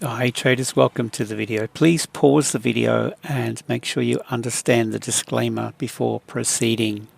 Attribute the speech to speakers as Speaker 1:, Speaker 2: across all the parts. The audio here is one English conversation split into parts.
Speaker 1: Hi traders, welcome to the video. Please pause the video and make sure you understand the disclaimer before proceeding.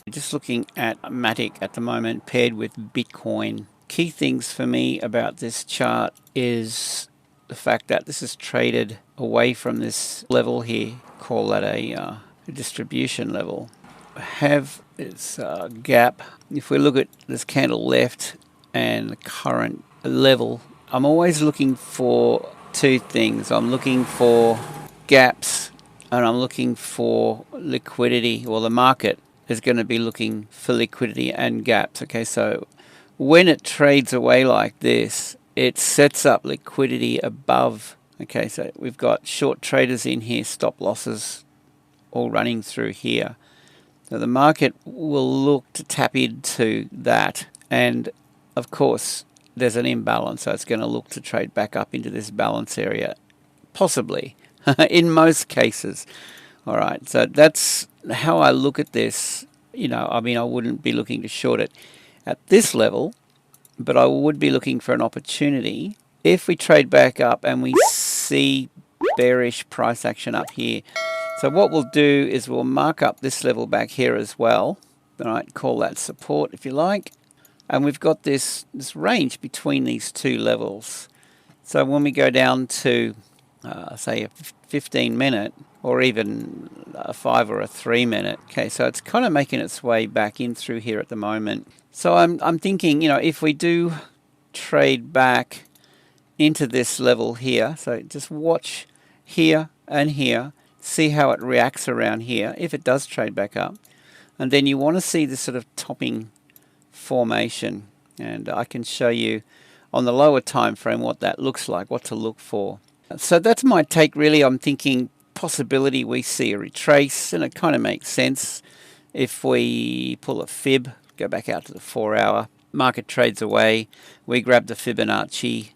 Speaker 1: Just looking at MATIC at the moment paired with Bitcoin. Key things for me about this chart is the fact that this is traded away from this level here. Call that a distribution level. Have its gap. If we look at this candle left and the current level, I'm always looking for two things. I'm looking for gaps and I'm looking for liquidity. Well, the market is going to be looking for liquidity and gaps. Okay, so when it trades away like this, it sets up liquidity above. Okay, so we've got short traders in here, stop losses all running through here. So the market will look to tap into that, and of course there's an imbalance, so it's going to look to trade back up into this balance area, possibly, in most cases. All right, so that's how I look at this. I mean, I wouldn't be looking to short it at this level, but I would be looking for an opportunity if we trade back up and we see bearish price action up here. So what we'll do is we'll mark up this level back here as well. All right, call that support if you like. And we've got this range between these two levels. So when we go down to, say, a 15-minute or even a 5 or a 3-minute, okay, so it's kind of making its way back in through here at the moment. So I'm thinking, if we do trade back into this level here, so just watch here and here, see how it reacts around here if it does trade back up. And then you want to see this sort of topping formation, and I can show you on the lower time frame what that looks like, what to look for. So that's my take really. I'm thinking possibility we see a retrace, and it kind of makes sense if we pull a fib, go back out to the 4-hour, market trades away, we grab the Fibonacci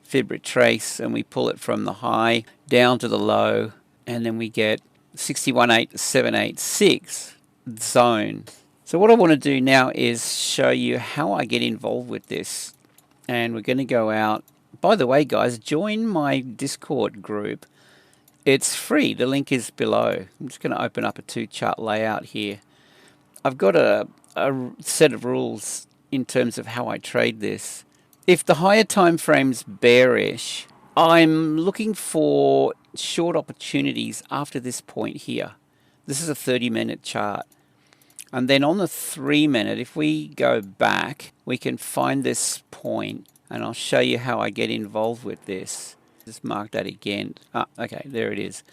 Speaker 1: fib retrace and we pull it from the high down to the low, and then we get 61.8786 zone. So what I want to do now is show you how I get involved with this. And we're going to go out. By the way, guys, join my Discord group. It's free. The link is below. I'm just going to open up a 2-chart layout here. I've got a set of rules in terms of how I trade this. If the higher time frame's bearish, I'm looking for short opportunities after this point here. This is a 30-minute chart. And then on the 3-minute, if we go back, we can find this point, and I'll show you how I get involved with this. Just mark that again. Okay, there it is.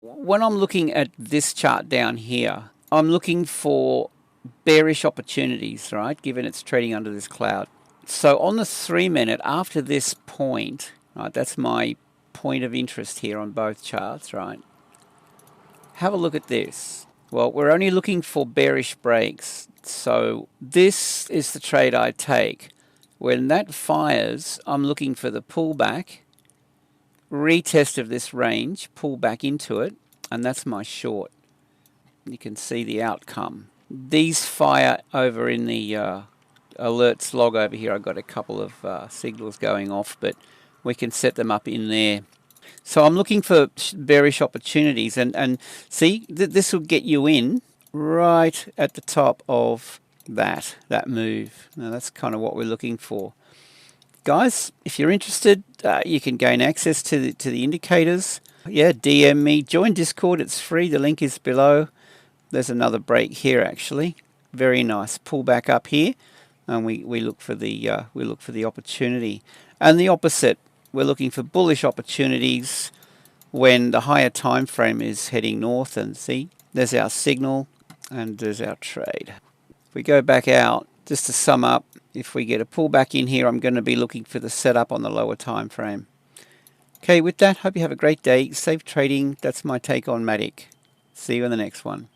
Speaker 1: When I'm looking at this chart down here, I'm looking for bearish opportunities, right, given it's trading under this cloud. So on the 3-minute, after this point, right, that's my point of interest here on both charts, right? Have a look at this. Well, we're only looking for bearish breaks. So this is the trade I take. When that fires, I'm looking for the pullback, retest of this range, pull back into it, and that's my short. You can see the outcome. These fire over in the alerts log over here. I've got a couple of signals going off, but we can set them up in there. So I'm looking for bearish opportunities, and see, this will get you in right at the top of that move. Now that's kind of what we're looking for. Guys, if you're interested, you can gain access to the indicators. Yeah, DM me, join Discord, it's free, the link is below. There's another break here actually. Very nice. Pull back up here, and we look for the opportunity. And the opposite. We're looking for bullish opportunities when the higher time frame is heading north, and see, there's our signal and there's our trade. If we go back out, just to sum up, if we get a pullback in here, I'm going to be looking for the setup on the lower time frame. Okay, with that, hope you have a great day. Safe trading. That's my take on MATIC. See you in the next one.